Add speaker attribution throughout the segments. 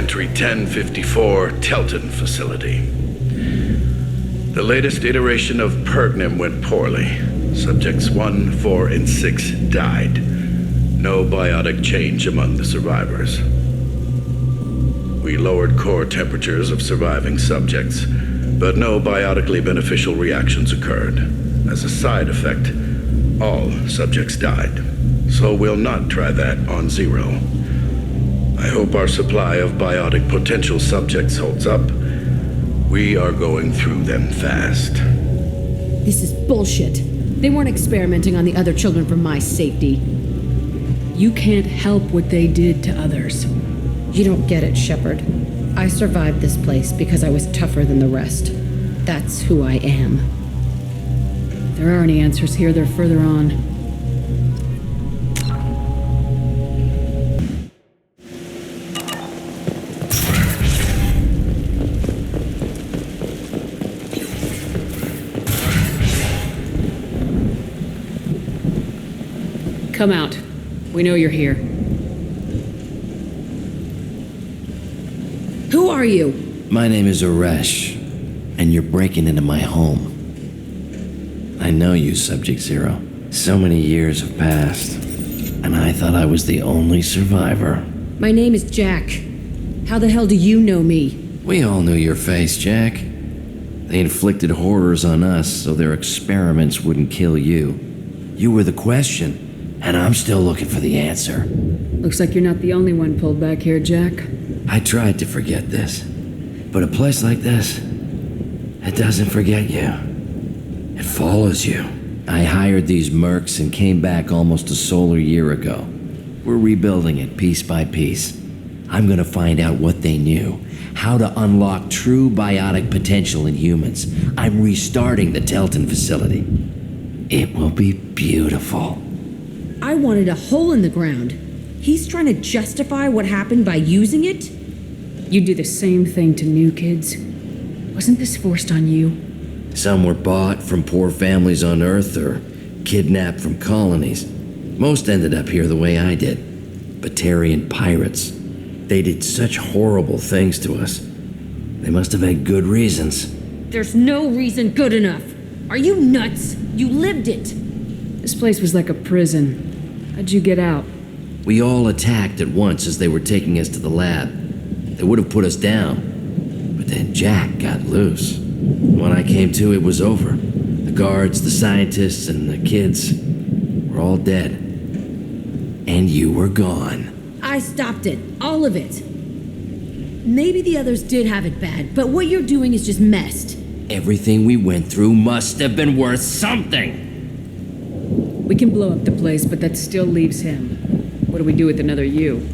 Speaker 1: Entry 1054, Telton facility. The latest iteration of Pergnim went poorly. Subjects 1, 4, and 6 died. No biotic change among the survivors. We lowered core temperatures of surviving subjects, but no biotically beneficial reactions occurred. As a side effect, all subjects died. So we'll not try that on Zero. I hope our supply of biotic potential subjects holds up. We are going through them fast.
Speaker 2: This is bullshit. They weren't experimenting on the other children for my safety.
Speaker 3: You can't help what they did to others.
Speaker 2: You don't get it, Shepard. I survived this place because I was tougher than the rest. That's who I am.
Speaker 3: If there are any answers here, they're further on. Come out. We know you're here.
Speaker 2: Who are you?
Speaker 4: My name is Aresh, and you're breaking into my home. I know you, Subject Zero. So many years have passed, and I thought I was the only survivor.
Speaker 2: My name is Jack. How the hell do you know me?
Speaker 4: We all knew your face, Jack. They inflicted horrors on us so their experiments wouldn't kill you. You were the question. And I'm still looking for the answer.
Speaker 3: Looks like you're not the only one pulled back here, Jack.
Speaker 4: I tried to forget this. But a place like this, it doesn't forget you. It follows you. I hired these mercs and came back almost a solar year ago. We're rebuilding it piece by piece. I'm gonna find out what they knew. How to unlock true biotic potential in humans. I'm restarting the Telton facility. It will be beautiful.
Speaker 2: I wanted a hole in the ground. He's trying to justify what happened by using it?
Speaker 3: You do the same thing to new kids. Wasn't this forced on you?
Speaker 4: Some were bought from poor families on Earth or kidnapped from colonies. Most ended up here the way I did. Batarian pirates. They did such horrible things to us. They must have had good reasons.
Speaker 2: There's no reason good enough. Are you nuts? You lived it.
Speaker 3: This place was like a prison. How'd you get out?
Speaker 4: We all attacked at once as they were taking us to the lab. They would have put us down. But then Jack got loose. When I came to, it was over. The guards, the scientists, and the kids were all dead. And you were gone.
Speaker 2: I stopped it. All of it. Maybe the others did have it bad, but what you're doing is just messed.
Speaker 4: Everything we went through must have been worth something.
Speaker 3: We can blow up the place, but that still leaves him. What do we do with another you?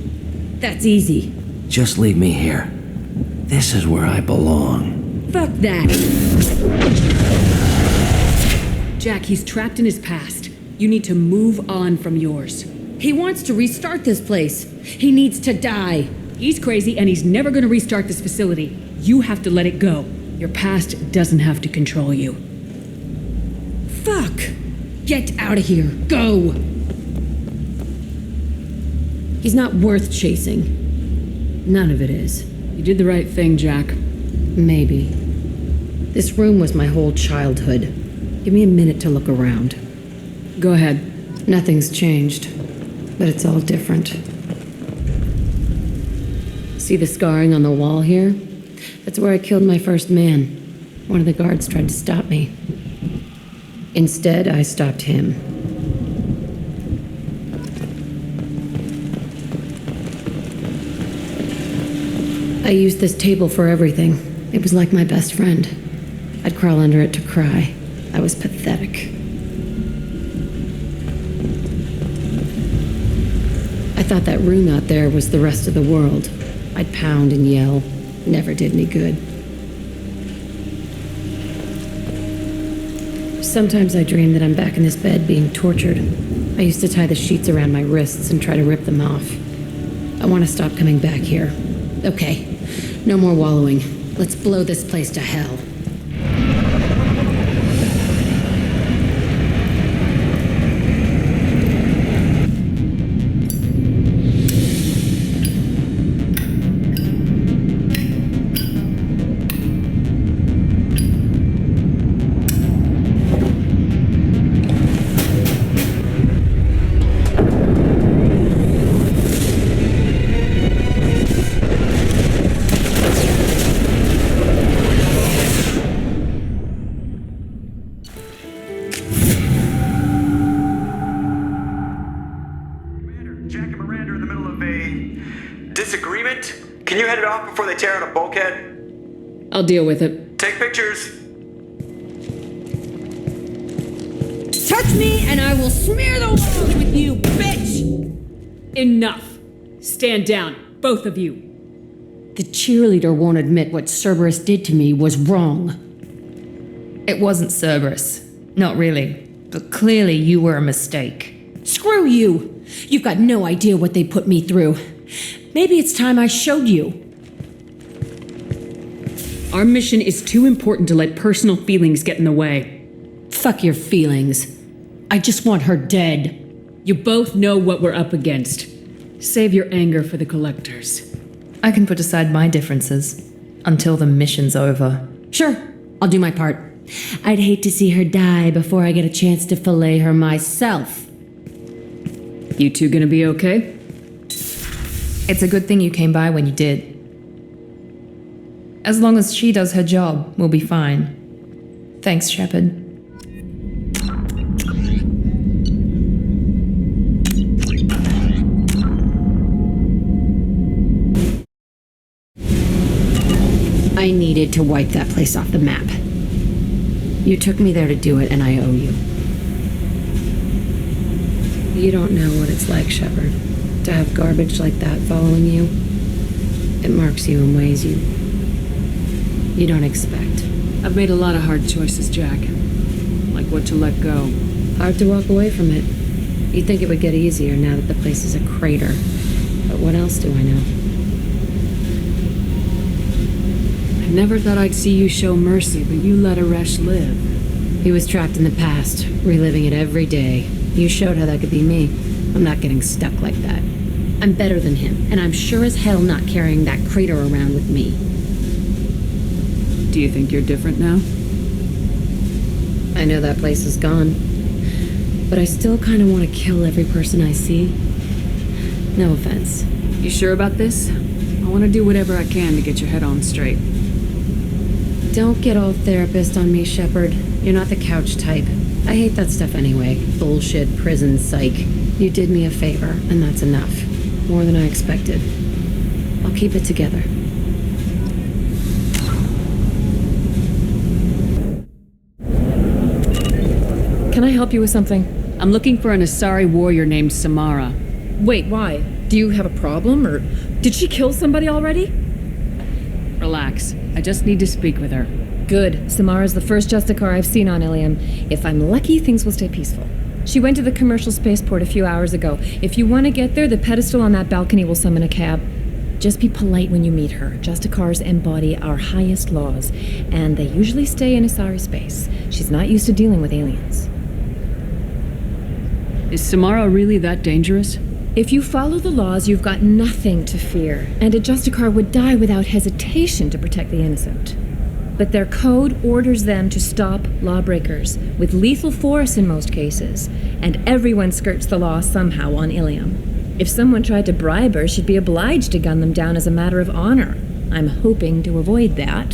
Speaker 2: That's easy.
Speaker 4: Just leave me here. This is where I belong.
Speaker 2: Fuck that.
Speaker 3: Jack, he's trapped in his past. You need to move on from yours.
Speaker 2: He wants to restart this place. He needs to die.
Speaker 3: He's crazy and he's never gonna restart this facility. You have to let it go. Your past doesn't have to control you.
Speaker 2: Fuck. Get out of here. Go. He's not worth chasing. None of it is.
Speaker 3: You did the right thing, Jack.
Speaker 2: Maybe. This room was my whole childhood. Give me a minute to look around.
Speaker 3: Go ahead.
Speaker 2: Nothing's changed, but it's all different. See the scarring on the wall here? That's where I killed my first man. One of the guards tried to stop me. Instead, I stopped him. I used this table for everything. It was like my best friend. I'd crawl under it to cry. I was pathetic. I thought that room out there was the rest of the world. I'd pound and yell. Never did any good. Sometimes I dream that I'm back in this bed being tortured. I used to tie the sheets around my wrists and try to rip them off. I want to stop coming back here. Okay, no more wallowing. Let's blow this place to hell.
Speaker 5: disagreement? Can you head it off before they tear out a bulkhead?
Speaker 3: I'll deal with it.
Speaker 5: Take pictures.
Speaker 3: Touch me and I will smear the walls with you, bitch! Enough. Stand down, both of you.
Speaker 2: The cheerleader won't admit what Cerberus did to me was wrong.
Speaker 6: It wasn't Cerberus. Not really. But clearly you were a mistake.
Speaker 2: Screw you! You've got no idea what they put me through. Maybe it's time I showed you.
Speaker 3: Our mission is too important to let personal feelings get in the way.
Speaker 2: Fuck your feelings. I just want her dead.
Speaker 3: You both know what we're up against. Save your anger for the collectors.
Speaker 6: I can put aside my differences until the mission's over.
Speaker 2: Sure, I'll do my part. I'd hate to see her die before I get a chance to fillet her myself.
Speaker 3: You two gonna be okay?
Speaker 6: It's a good thing you came by when you did. As long as she does her job, we'll be fine. Thanks, Shepard.
Speaker 2: I needed to wipe that place off the map. You took me there to do it, and I owe you. You don't know what it's like, Shepard, to have garbage like that following you. It marks you in ways you don't expect.
Speaker 3: I've made a lot of hard choices, Jack. Like what to let go.
Speaker 2: Hard to walk away from it. You'd think it would get easier now that the place is a crater. But what else do I know?
Speaker 3: I never thought I'd see you show mercy, but you let Aresh live.
Speaker 2: He was trapped in the past, reliving it every day. You showed how that could be me. I'm not getting stuck like that. I'm better than him, and I'm sure as hell not carrying that crater around with me.
Speaker 3: Do you think you're different now?
Speaker 2: I know that place is gone, but I still kind of want to kill every person I see. No offense.
Speaker 3: You sure about this? I want to do whatever I can to get your head on straight.
Speaker 2: Don't get all therapist on me, Shepard. You're not the couch type. I hate that stuff anyway. Bullshit, prison, psych. You did me a favor, and that's enough. More than I expected. I'll keep it together.
Speaker 7: Can I help you with something?
Speaker 3: I'm looking for an Asari warrior named Samara.
Speaker 7: Wait, why? Do you have a problem, or did she kill somebody already?
Speaker 3: Relax. I just need to speak with her.
Speaker 7: Good. Samara's the first Justicar I've seen on Ilium. If I'm lucky, things will stay peaceful. She went to the commercial spaceport a few hours ago. If you want to get there, the pedestal on that balcony will summon a cab. Just be polite when you meet her. Justicars embody our highest laws, and they usually stay in Asari space. She's not used to dealing with aliens.
Speaker 3: Is Samara really that dangerous?
Speaker 7: If you follow the laws, you've got nothing to fear, and a Justicar would die without hesitation to protect the innocent. But their code orders them to stop lawbreakers, with lethal force in most cases, and everyone skirts the law somehow on Ilium. If someone tried to bribe her, she'd be obliged to gun them down as a matter of honor. I'm hoping to avoid that.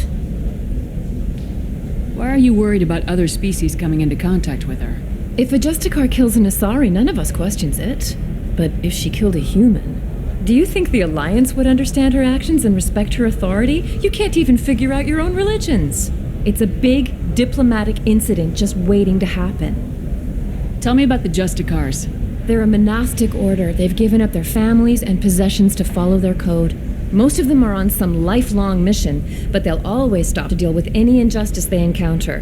Speaker 3: Why are you worried about other species coming into contact with her?
Speaker 7: If a Justicar kills an Asari, none of us questions it. But if she killed a human, do you think the Alliance would understand her actions and respect her authority? You can't even figure out your own religions. It's a big diplomatic incident just waiting to happen.
Speaker 3: Tell me about the Justicars.
Speaker 7: They're a monastic order. They've given up their families and possessions to follow their code. Most of them are on some lifelong mission, but they'll always stop to deal with any injustice they encounter,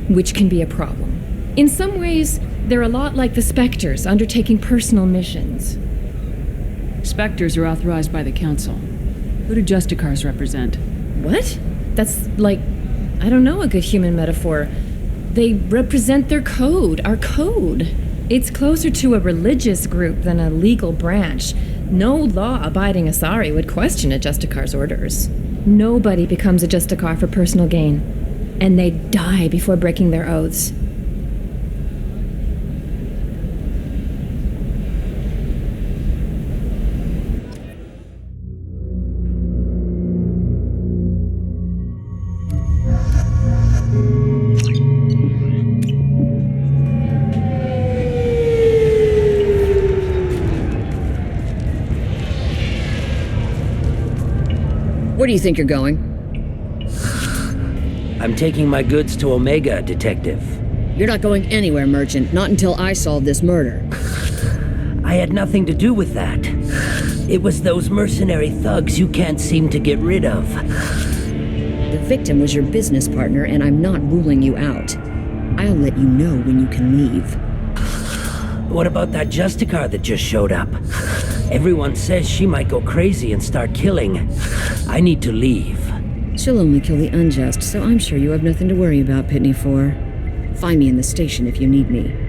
Speaker 7: which can be a problem. In some ways, they're a lot like the Spectres, undertaking personal missions.
Speaker 3: Spectres are authorized by the Council. Who do Justicars represent?
Speaker 7: What? That's like, I don't know, a good human metaphor. They represent their code, our code. It's closer to a religious group than a legal branch. No law-abiding Asari would question a Justicar's orders. Nobody becomes a Justicar for personal gain, and they die before breaking their oaths.
Speaker 8: Where do you think you're going?
Speaker 9: I'm taking my goods to Omega, Detective.
Speaker 8: You're not going anywhere, Merchant. Not until I solve this murder.
Speaker 9: I had nothing to do with that. It was those mercenary thugs you can't seem to get rid of.
Speaker 8: The victim was your business partner, and I'm not ruling you out. I'll let you know when you can leave.
Speaker 9: What about that Justicar that just showed up? Everyone says she might go crazy and start killing. I need to leave.
Speaker 8: She'll only kill the unjust, so I'm sure you have nothing to worry about, Pitney 4. Find me in the station if you need me.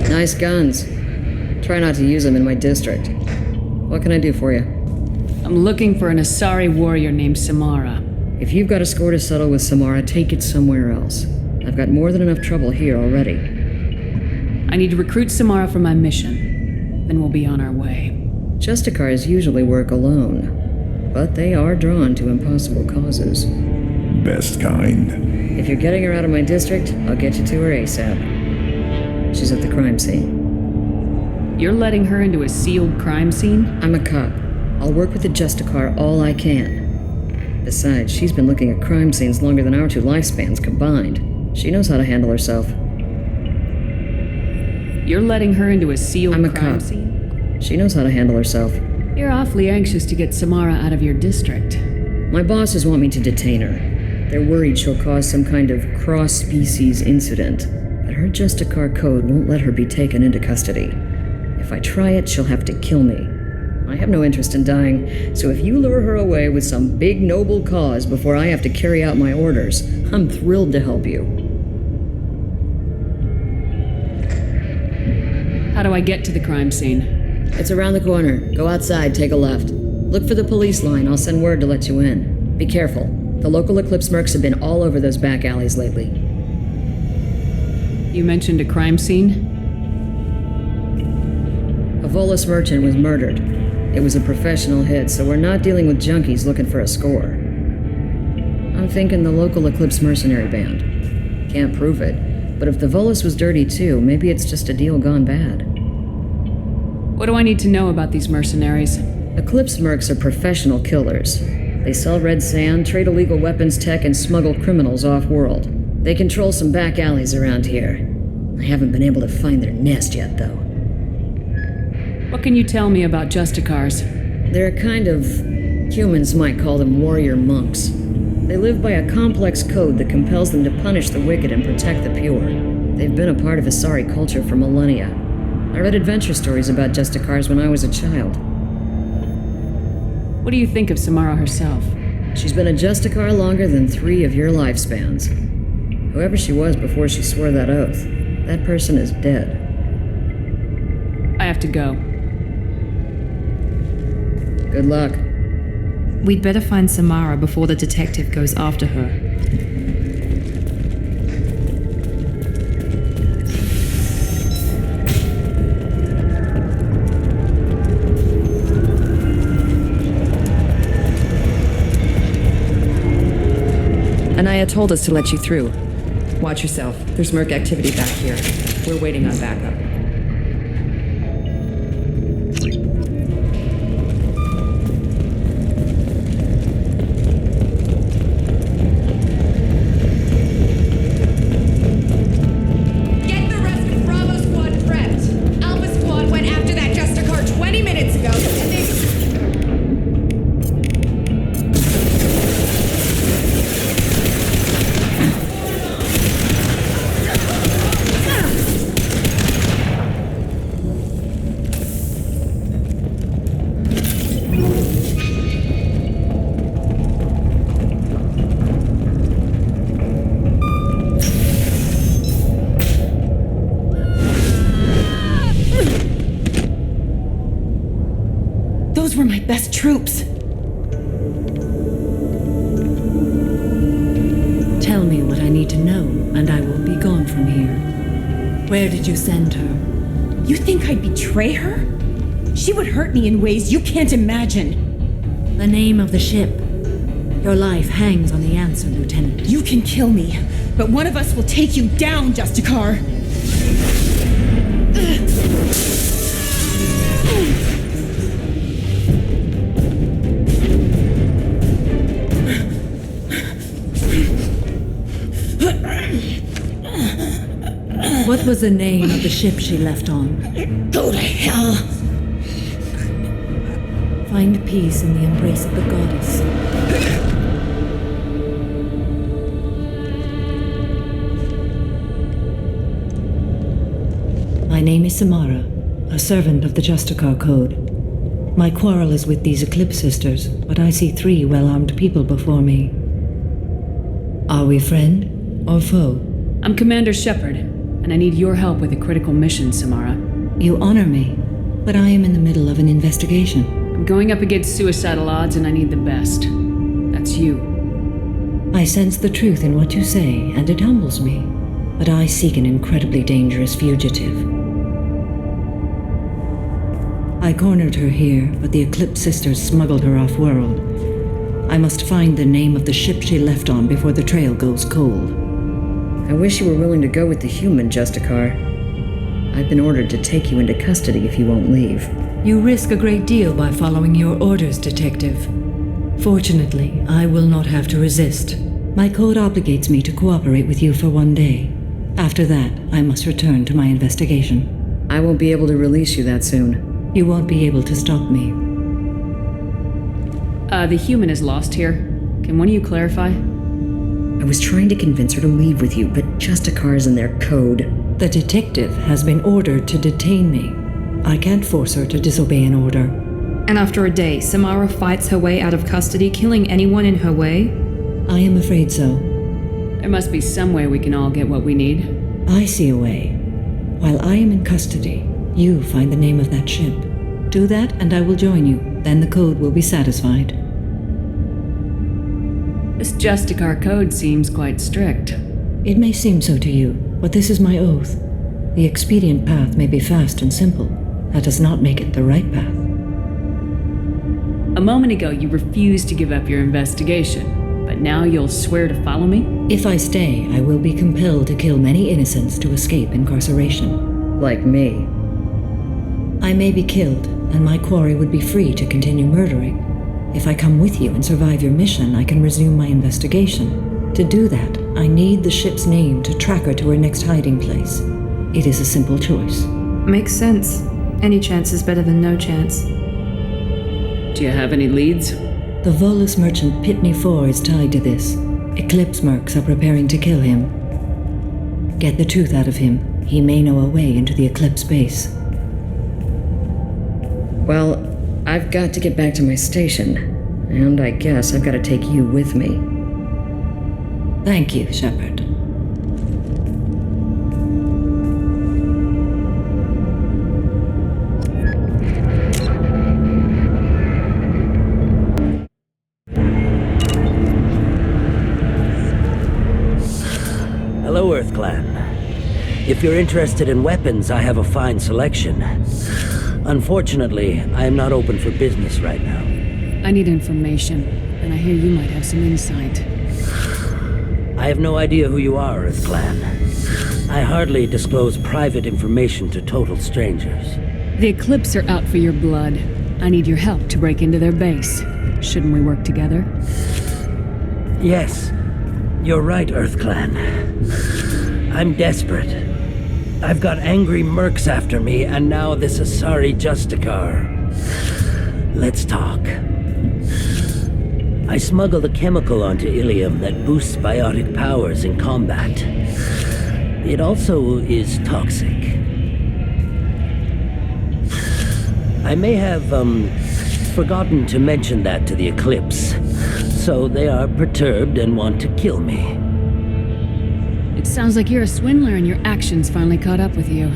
Speaker 8: Nice guns. Try not to use them in my district. What can I do for you?
Speaker 3: I'm looking for an Asari warrior named Samara.
Speaker 8: If you've got a score to settle with Samara, take it somewhere else. I've got more than enough trouble here already.
Speaker 3: I need to recruit Samara for my mission. Then we'll be on our way.
Speaker 8: Justicars usually work alone, but they are drawn to impossible causes.
Speaker 10: Best kind.
Speaker 8: If you're getting her out of my district, I'll get you to her ASAP. She's at the crime scene.
Speaker 3: You're letting her into a sealed crime scene?
Speaker 8: I'm a cop. I'll work with the Justicar all I can. Besides, she's been looking at crime scenes longer than our 2 lifespans combined. She knows how to handle herself.
Speaker 3: You're letting her into a sealed
Speaker 8: I'm a
Speaker 3: crime
Speaker 8: cop.
Speaker 3: scene?
Speaker 8: She knows how to handle herself.
Speaker 3: You're awfully anxious to get Samara out of your district.
Speaker 8: My bosses want me to detain her. They're worried she'll cause some kind of cross-species incident. But her Justicar code won't let her be taken into custody. If I try it, she'll have to kill me. I have no interest in dying, so if you lure her away with some big noble cause before I have to carry out my orders, I'm thrilled to help you.
Speaker 3: How do I get to the crime scene?
Speaker 8: It's around the corner. Go outside, take a left. Look for the police line. I'll send word to let you in. Be careful. The local Eclipse mercs have been all over those back alleys lately.
Speaker 3: You mentioned a crime scene?
Speaker 8: A Volus merchant was murdered. It was a professional hit, so we're not dealing with junkies looking for a score. I'm thinking the local Eclipse mercenary band. Can't prove it, but if the Volus was dirty too, maybe it's just a deal gone bad.
Speaker 3: What do I need to know about these mercenaries?
Speaker 8: Eclipse mercs are professional killers. They sell red sand, trade illegal weapons tech, and smuggle criminals off-world. They control some back alleys around here. I haven't been able to find their nest yet, though.
Speaker 3: What can you tell me about Justicars?
Speaker 8: They're a kind of... humans might call them warrior monks. They live by a complex code that compels them to punish the wicked and protect the pure. They've been a part of Asari culture for millennia. I read adventure stories about Justicars when I was a child.
Speaker 3: What do you think of Samara herself?
Speaker 8: She's been a Justicar longer than 3 of your lifespans. Whoever she was before she swore that oath, that person is dead.
Speaker 3: I have to go.
Speaker 8: Good luck.
Speaker 6: We'd better find Samara before the detective goes after her.
Speaker 11: Anaya told us to let you through. Watch yourself. There's merc activity back here. We're waiting on backup.
Speaker 12: Get the rest of Bravo Squad prepped. Alpha Squad went after that Justicar 20 minutes ago, and they...
Speaker 11: Those were my best troops.
Speaker 2: Tell me what I need to know, and I will be gone from here.
Speaker 3: Where did you send her?
Speaker 12: You think I'd betray her? She would hurt me in ways you can't imagine.
Speaker 3: The name of the ship. Your life hangs on the answer, Lieutenant.
Speaker 12: You can kill me, but one of us will take you down, Justicar.
Speaker 3: What was the name of the ship she left on?
Speaker 12: Go to hell.
Speaker 3: Find peace in the embrace of the goddess.
Speaker 13: My name is Samara, a servant of the Justicar Code. My quarrel is with these Eclipse Sisters, but I see 3 well-armed people before me. Are we friend or foe?
Speaker 3: I'm Commander Shepard, and I need your help with a critical mission, Samara.
Speaker 13: You honor me, but I am in the middle of an investigation.
Speaker 3: I'm going up against suicidal odds, and I need the best. That's you.
Speaker 13: I sense the truth in what you say, and it humbles me. But I seek an incredibly dangerous fugitive. I cornered her here, but the Eclipse Sisters smuggled her off-world. I must find the name of the ship she left on before the trail goes cold.
Speaker 8: I wish you were willing to go with the human, Justicar. I've been ordered to take you into custody if you won't leave.
Speaker 13: You risk a great deal by following your orders, Detective. Fortunately, I will not have to resist. My code obligates me to cooperate with you for 1 day. After that, I must return to my investigation.
Speaker 8: I won't be able to release you that soon.
Speaker 13: You won't be able to stop me.
Speaker 3: The human is lost here. Can one of you clarify?
Speaker 8: I was trying to convince her to leave with you, but Justicar's in their code.
Speaker 13: The detective has been ordered to detain me. I can't force her to disobey an order.
Speaker 6: And after a day, Samara fights her way out of custody, killing anyone in her way?
Speaker 13: I am afraid so.
Speaker 3: There must be some way we can all get what we need.
Speaker 13: I see a way. While I am in custody, you find the name of that ship. Do that and I will join you. Then the code will be satisfied.
Speaker 3: This Justicar code seems quite strict.
Speaker 13: It may seem so to you, but this is my oath. The expedient path may be fast and simple. That does not make it the right path.
Speaker 3: A moment ago, you refused to give up your investigation, but now you'll swear to follow me?
Speaker 13: If I stay, I will be compelled to kill many innocents to escape incarceration.
Speaker 8: Like me.
Speaker 13: I may be killed, and my quarry would be free to continue murdering. If I come with you and survive your mission, I can resume my investigation. To do that, I need the ship's name to track her to her next hiding place. It is a simple choice.
Speaker 6: Makes sense. Any chance is better than no chance.
Speaker 3: Do you have any leads?
Speaker 13: The Volus merchant Pitney 4 is tied to this. Eclipse mercs are preparing to kill him. Get the truth out of him. He may know a way into the Eclipse base.
Speaker 8: Well, I've got to get back to my station. And I guess I've got to take you with me.
Speaker 13: Thank you, Shepard.
Speaker 9: Hello, Earth Clan. If you're interested in weapons, I have a fine selection. Unfortunately, I am not open for business right now.
Speaker 3: I need information, and I hear you might have some insight.
Speaker 9: I have no idea who you are, Earth Clan. I hardly disclose private information to total strangers.
Speaker 3: The Eclipse are out for your blood. I need your help to break into their base. Shouldn't we work together?
Speaker 9: Yes, you're right, Earth Clan. I'm desperate. I've got angry mercs after me, and now this Asari Justicar. Let's talk. I smuggled a chemical onto Ilium that boosts biotic powers in combat. It also is toxic. I may have, forgotten to mention that to the Eclipse, so they are perturbed and want to kill me.
Speaker 3: It sounds like you're a swindler and your actions finally caught up with you.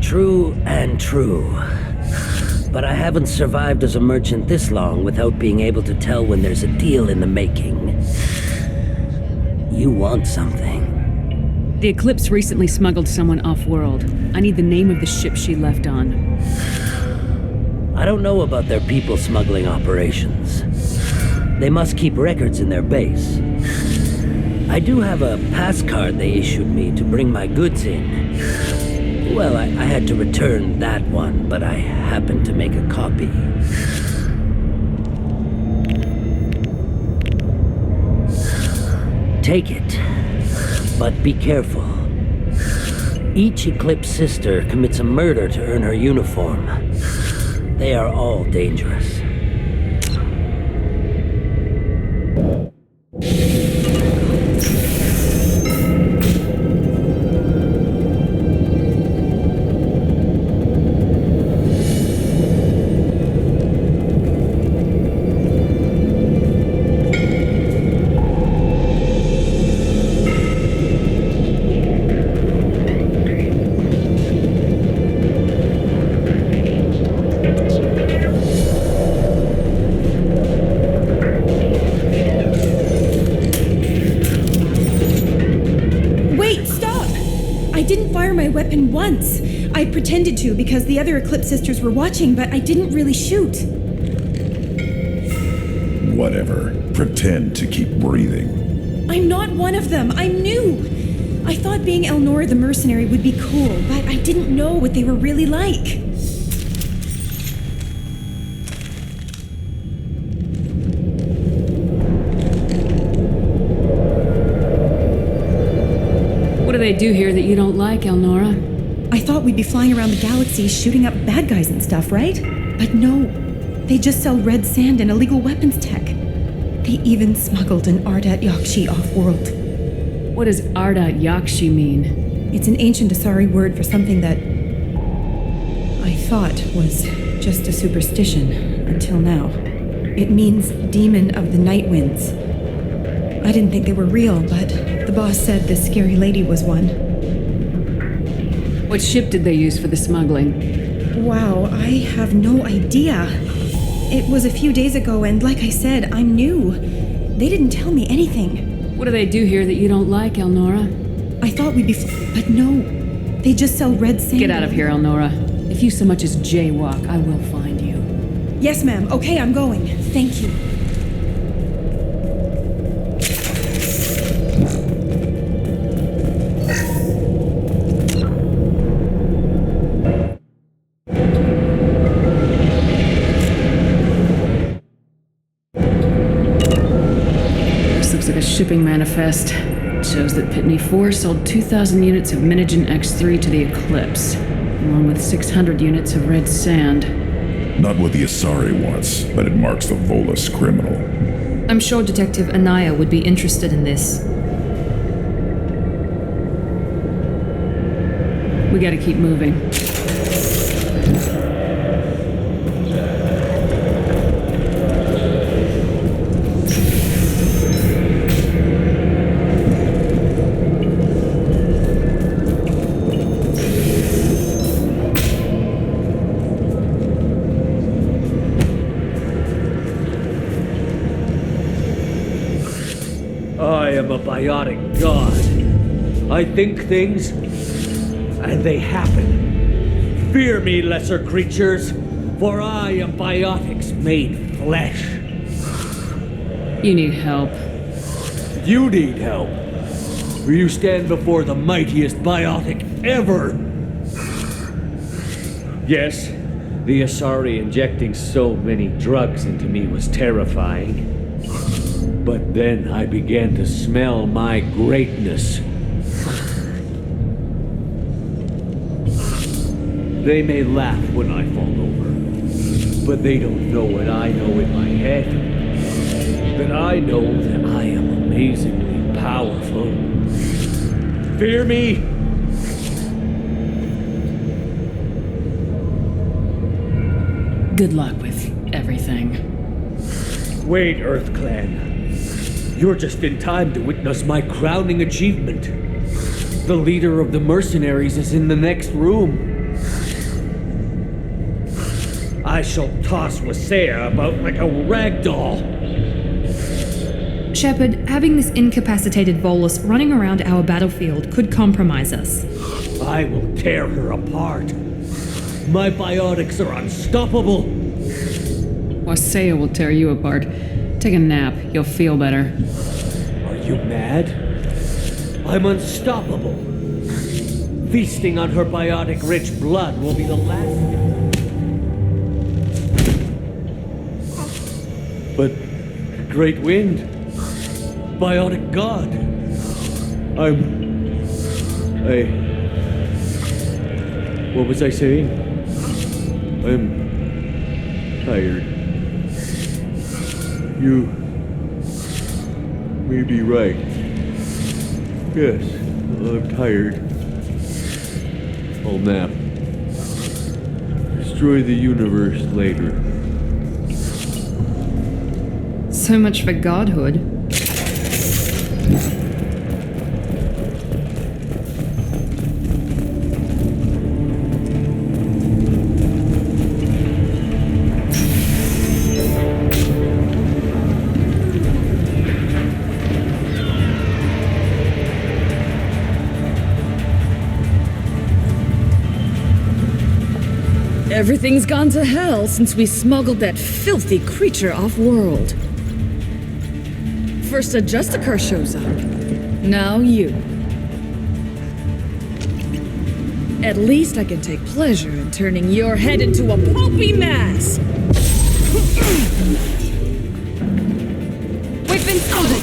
Speaker 9: True and true. But I haven't survived as a merchant this long without being able to tell when there's a deal in the making. You want something.
Speaker 3: The Eclipse recently smuggled someone off-world. I need the name of the ship she left on.
Speaker 9: I don't know about their people smuggling operations. They must keep records in their base. I do have a pass card they issued me to bring my goods in. Well, I had to return that one, but I happened to make a copy. Take it, but be careful. Each Eclipse sister commits a murder to earn her uniform. They are all dangerous.
Speaker 14: Weapon once. I pretended to because the other Eclipse sisters were watching, but I didn't really shoot.
Speaker 10: Whatever. Pretend to keep breathing.
Speaker 14: I'm not one of them. I'm new. I thought being Elnora the mercenary would be cool, but I didn't know what they were really like.
Speaker 3: What do they do here that you don't like, Elnora?
Speaker 14: I thought we'd be flying around the galaxy shooting up bad guys and stuff, right? But no. They just sell red sand and illegal weapons tech. They even smuggled an Ardat Yakshi off-world.
Speaker 3: What does Ardat Yakshi mean?
Speaker 14: It's an ancient Asari word for something that I thought was just a superstition until now. It means demon of the night winds. I didn't think they were real, but the boss said this scary lady was one.
Speaker 3: What ship did they use for the smuggling?
Speaker 14: Wow, I have no idea. It was a few days ago, and like I said, I'm new. They didn't tell me anything.
Speaker 3: What do they do here that you don't like, Elnora?
Speaker 14: I thought we'd be but no. They just sell red sand.
Speaker 3: Get out of here, Elnora. If you so much as jaywalk, I will find you.
Speaker 14: Yes, ma'am. Okay, I'm going. Thank you.
Speaker 3: Shipping manifest. It shows that Pitney 4 sold 2,000 units of Minigen X3 to the Eclipse, along with 600 units of red sand.
Speaker 10: Not what the Asari wants, but it marks the Volus criminal.
Speaker 11: I'm sure Detective Anaya would be interested in this.
Speaker 3: We gotta keep moving.
Speaker 9: I am a biotic god. I think things, and they happen. Fear me, lesser creatures, for I am biotics made flesh.
Speaker 3: You need help.
Speaker 9: You need help. For you stand before the mightiest biotic ever. Yes, the Asari injecting so many drugs into me was terrifying. But then I began to smell my greatness. They may laugh when I fall over, but they don't know what I know in my head. That I know that I am amazingly powerful. Fear me?
Speaker 3: Good luck with everything.
Speaker 9: Wait, Earth Clan. You're just in time to witness my crowning achievement. The leader of the mercenaries is in the next room. I shall toss Wasea about like a rag doll.
Speaker 6: Shepard, having this incapacitated Volus running around our battlefield could compromise us.
Speaker 9: I will tear her apart. My biotics are unstoppable.
Speaker 3: Wasea will tear you apart. Take a nap. You'll feel better.
Speaker 9: Are you mad? I'm unstoppable. Feasting on her biotic-rich blood will be the last... But... Great Wind... Biotic God... What was I saying? I'm... tired. You... may be right. Yes, I'm tired. I'll nap. Destroy the universe later.
Speaker 6: So much for godhood.
Speaker 8: Everything's gone to hell since we smuggled that filthy creature off-world. First a Justicar shows up. Now you. At least I can take pleasure in turning your head into a pulpy mass!
Speaker 6: We've been spotted!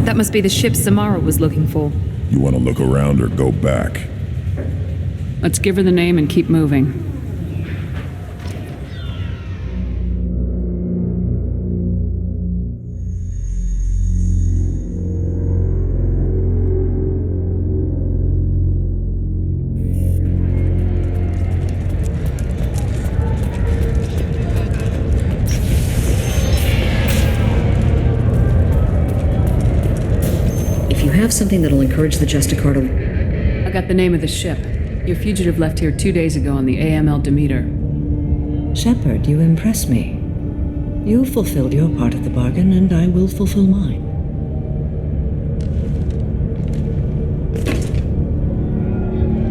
Speaker 6: That must be the ship Samara was looking for.
Speaker 10: You want to look around or go back?
Speaker 3: Let's give her the name and keep moving.
Speaker 8: If you have something that'll encourage the Justicar to...
Speaker 3: I got the name of the ship. Your fugitive left here 2 days ago on the AML Demeter.
Speaker 13: Shepard, you impress me. You fulfilled your part of the bargain, and I will fulfill mine.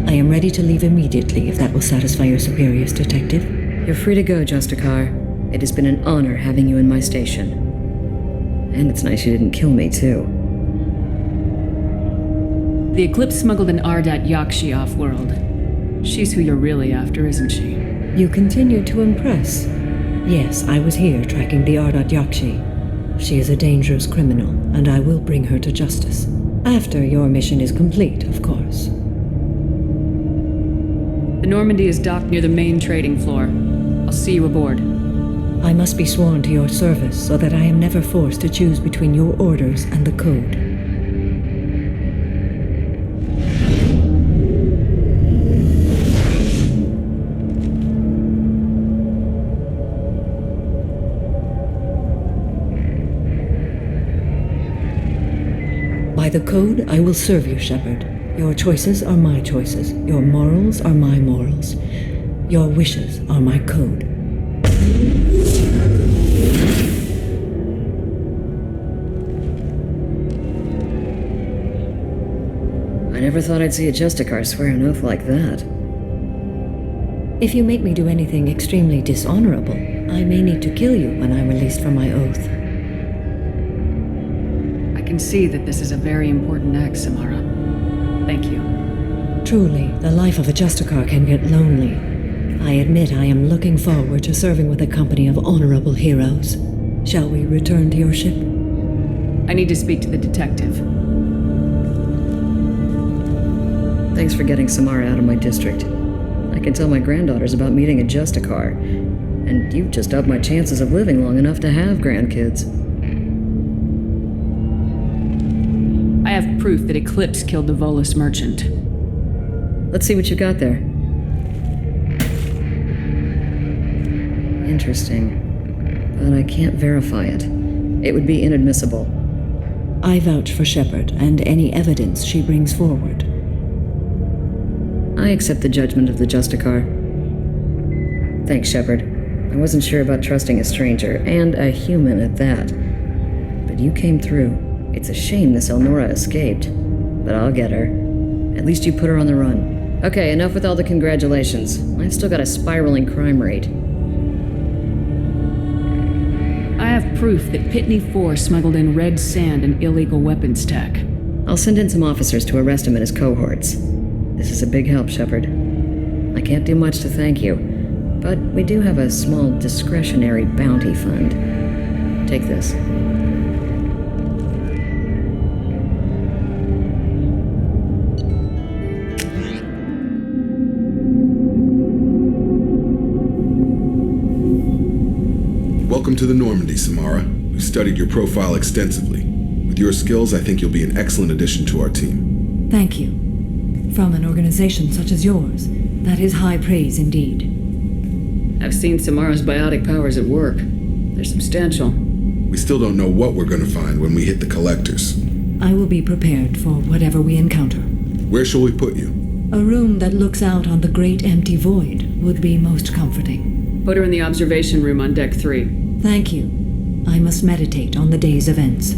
Speaker 13: I am ready to leave immediately if that will satisfy your superiors, Detective.
Speaker 8: You're free to go, Justicar. It has been an honor having you in my station. And it's nice you didn't kill me, too.
Speaker 3: The Eclipse smuggled an Ardat Yakshi off-world. She's who you're really after, isn't she?
Speaker 13: You continue to impress. Yes, I was here tracking the Ardat Yakshi. She is a dangerous criminal, and I will bring her to justice. After your mission is complete, of course.
Speaker 3: The Normandy is docked near the main trading floor. I'll see you aboard.
Speaker 13: I must be sworn to your service so that I am never forced to choose between your orders and the Code. By the Code, I will serve you, Shepard. Your choices are my choices. Your morals are my morals. Your wishes are my code.
Speaker 8: I never thought I'd see a Justicar swear an oath like that.
Speaker 13: If you make me do anything extremely dishonorable, I may need to kill you when I'm released from my oath.
Speaker 3: I can see that this is a very important act, Samara. Thank you.
Speaker 13: Truly, the life of a Justicar can get lonely. I admit I am looking forward to serving with a company of honorable heroes. Shall we return to your ship?
Speaker 3: I need to speak to the detective.
Speaker 8: Thanks for getting Samara out of my district. I can tell my granddaughters about meeting a Justicar, and you've just upped my chances of living long enough to have grandkids.
Speaker 3: I have proof that Eclipse killed the Volus merchant.
Speaker 8: Let's see what you got there. Interesting. But I can't verify it. It would be inadmissible.
Speaker 13: I vouch for Shepard and any evidence she brings forward.
Speaker 8: I accept the judgment of the Justicar. Thanks, Shepard. I wasn't sure about trusting a stranger, and a human at that. But you came through. It's a shame this Elnora escaped. But I'll get her. At least you put her on the run. Okay, enough with all the congratulations. I've still got a spiraling crime rate.
Speaker 3: I have proof that Pitney 4 smuggled in red sand and illegal weapons tech.
Speaker 8: I'll send in some officers to arrest him and his cohorts. This is a big help, Shepard. I can't do much to thank you, but we do have a small discretionary bounty fund. Take this.
Speaker 15: Welcome to the Normandy, Samara. We've studied your profile extensively. With your skills, I think you'll be an excellent addition to our team.
Speaker 13: Thank you. From an organization such as yours, that is high praise indeed.
Speaker 3: I've seen Samara's biotic powers at work. They're substantial.
Speaker 15: We still don't know what we're going to find when we hit the collectors.
Speaker 13: I will be prepared for whatever we encounter.
Speaker 15: Where shall we put you?
Speaker 13: A room that looks out on the great empty void would be most comforting.
Speaker 3: Put her in the observation room on Deck 3.
Speaker 13: Thank you. I must meditate on the day's events.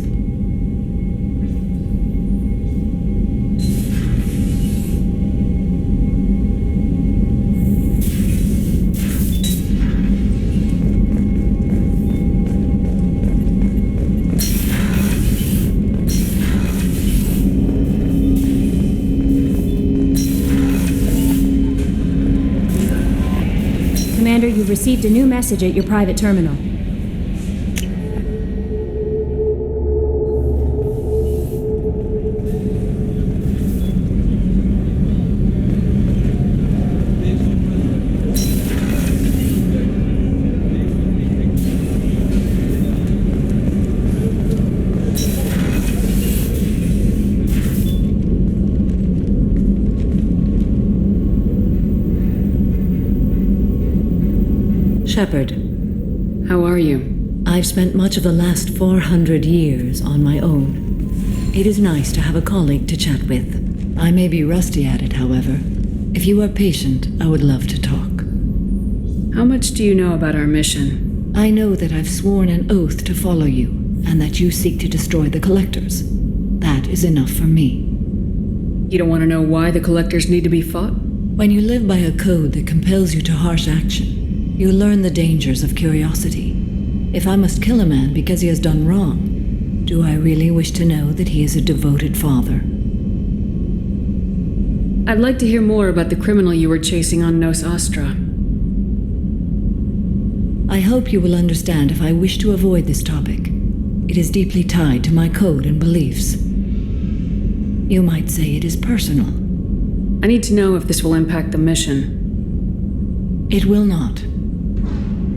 Speaker 16: Commander, you've received a new message at your private terminal.
Speaker 13: Shepard.
Speaker 3: How are you?
Speaker 13: I've spent much of the last 400 years on my own. It is nice to have a colleague to chat with. I may be rusty at it, however. If you are patient, I would love to talk.
Speaker 3: How much do you know about our mission?
Speaker 13: I know that I've sworn an oath to follow you, and that you seek to destroy the Collectors. That is enough for me.
Speaker 3: You don't want to know why the Collectors need to be fought?
Speaker 13: When you live by a code that compels you to harsh action, you learn the dangers of curiosity. If I must kill a man because he has done wrong, do I really wish to know that he is a devoted father?
Speaker 3: I'd like to hear more about the criminal you were chasing on Nos Astra.
Speaker 13: I hope you will understand if I wish to avoid this topic. It is deeply tied to my code and beliefs. You might say it is personal.
Speaker 3: I need to know if this will impact the mission.
Speaker 13: It will not.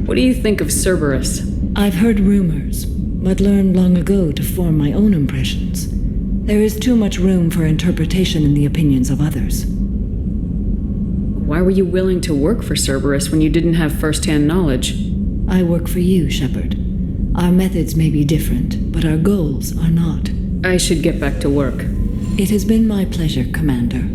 Speaker 3: What do you think of Cerberus?
Speaker 13: I've heard rumors, but learned long ago to form my own impressions. There is too much room for interpretation in the opinions of others.
Speaker 3: Why were you willing to work for Cerberus when you didn't have first-hand knowledge?
Speaker 13: I work for you, Shepard. Our methods may be different, but our goals are not.
Speaker 3: I should get back to work.
Speaker 13: It has been my pleasure, Commander.